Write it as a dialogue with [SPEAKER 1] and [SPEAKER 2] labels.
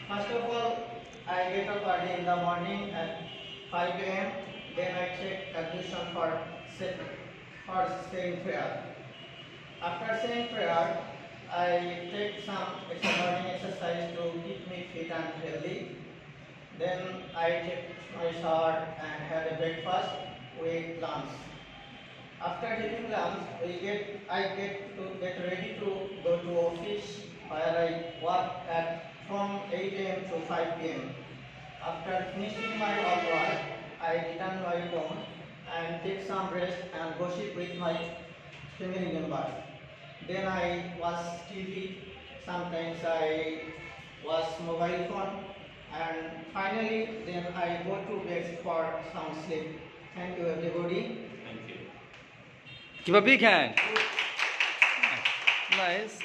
[SPEAKER 1] First of all, I get up early in the morning at 5 a.m. Then I check ablution for saying prayer. After saying prayer, I take some morning exercise to keep me fit and healthy. Then I take my shower and have a breakfast with lunch. After taking lunch, I get ready to go to office where I work at from 8 a.m. to 5 p.m. After finishing my work, I return my home and take some rest and gossip with my family members. Then I watch TV. Sometimes I watch mobile phone, and finally then I go to bed for some sleep. Thank you everybody.
[SPEAKER 2] Thank you. Give a big hand. Nice.